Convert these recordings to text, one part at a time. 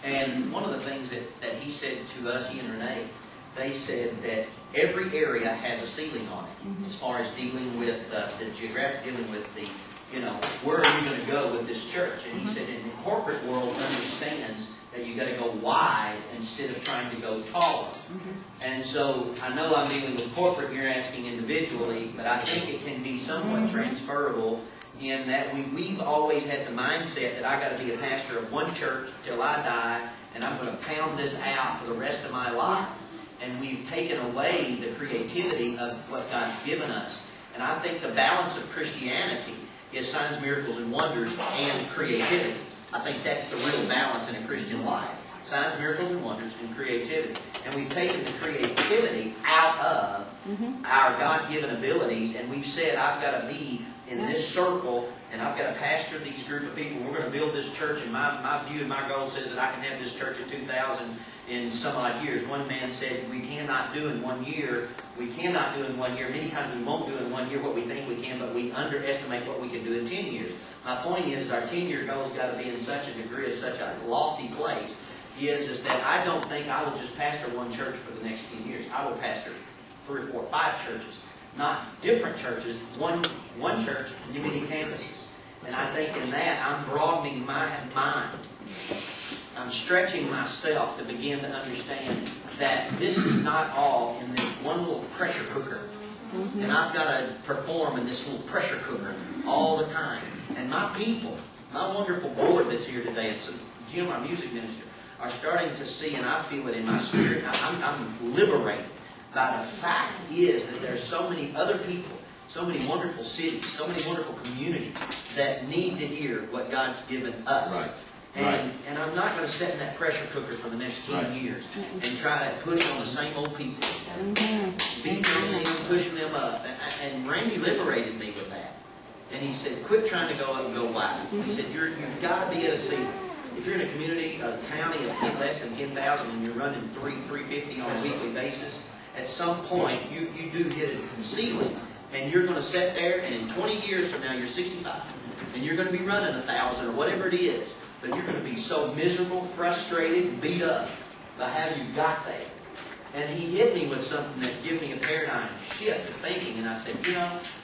And one of the things that he said to us, he and Renee, they said that every area has a ceiling on it, as far as dealing with the geographic, dealing with the, where are you going to go with this church? And he said, in the corporate world understands that you got to go wide instead of trying to go taller. And so I know I'm dealing with corporate, you're asking individually, but I think it can be somewhat transferable in that we've always had the mindset that I got to be a pastor of one church till I die, and I'm going to pound this out for the rest of my life. And we've taken away the creativity of what God's given us. And I think the balance of Christianity is signs, miracles, and wonders and creativity. I think that's the real balance in a Christian life. Signs, miracles, and wonders and creativity. And we've taken the creativity out of our God-given abilities, and we've said, I've got to be in this circle, and I've got to pastor these group of people. We're going to build this church, and my view and my goal says that I can have this church at 2,000 in some odd years. One man said, we cannot do in 1 year. We cannot do in 1 year. Many times we won't do in 1 year what we think we can, but we underestimate what we can do in 10 years. My point is our 10-year goal's got to be in such a degree, of such a lofty place, is that I don't think I will just pastor one church for the next 10 years. I will pastor 3 or 4 or 5 churches. Not different churches, one church, many campuses. And I think in that, I'm broadening my mind. I'm stretching myself to begin to understand that this is not all in this one little pressure cooker. And I've got to perform in this little pressure cooker all the time. And my people, my wonderful board that's here today, and Jim, our music minister, are starting to see, and I feel it in my spirit, I'm liberated by the fact is that there's so many other people, so many wonderful cities, so many wonderful communities that need to hear what God's given us. Right. And I'm not going to sit in that pressure cooker for the next 10 years and try to push on the same old people. Beating them, pushing them up. And Randy liberated me with that. And he said, quit trying to go up and go wide. He said, you've got to be at a ceiling. If you're in a community, a county of less than 10,000 and you're running 350 on a weekly basis, at some point you do hit a ceiling. And you're going to sit there, and in 20 years from now you're 65. And you're going to be running 1,000 or whatever it is. But you're going to be so miserable, frustrated, beat up by how you got there. And he hit me with something that gave me a paradigm shift of thinking. And I said,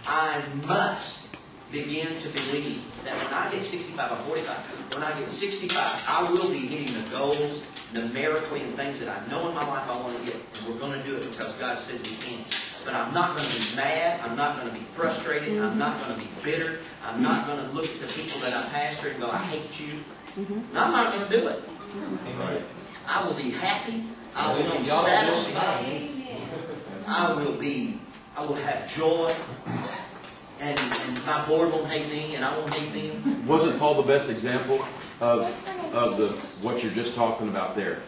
I must begin to believe that when I get 65 or 45, when I get 65, I will be hitting the goals numerically and things that I know in my life I want to get. And we're going to do it because God said we can. But I'm not going to be mad. I'm not going to be frustrated. I'm not going to be bitter. I'm not going to look at the people that I pastor and go, I hate you. And I'm not going to do it. I will be happy. I will be satisfied. I will have joy. And my board won't hate me, and I won't hate them. Wasn't Paul the best example of what you're just talking about there?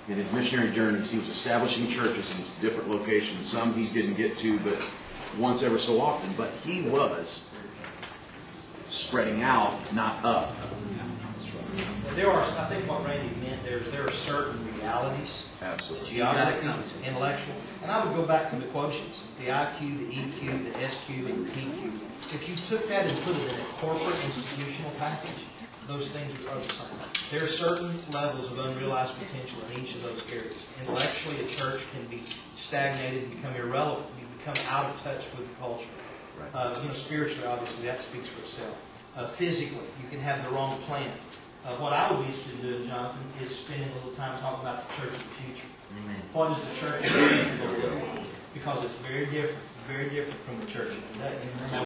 In his missionary journeys, he was establishing churches in different locations. Some he didn't get to, but once ever so often. But he was spreading out, not up. There are, I think what Randy meant, there are certain realities, Absolutely. geography, intellectual, and I would go back to the quotients, the IQ, the EQ, the SQ, and the PQ. If you took that and put it in a corporate institutional package, those things are the same. There are certain levels of unrealized potential in each of those areas. Intellectually, a church can be stagnated and become irrelevant. You become out of touch with the culture. Right. Spiritually, obviously, that speaks for itself. Physically, you can have the wrong plan. What I would be interested in doing, Jonathan, is spending a little time talking about the church of the future. Amen. What is the church of the future going to look like? Because it's very different from the church of today.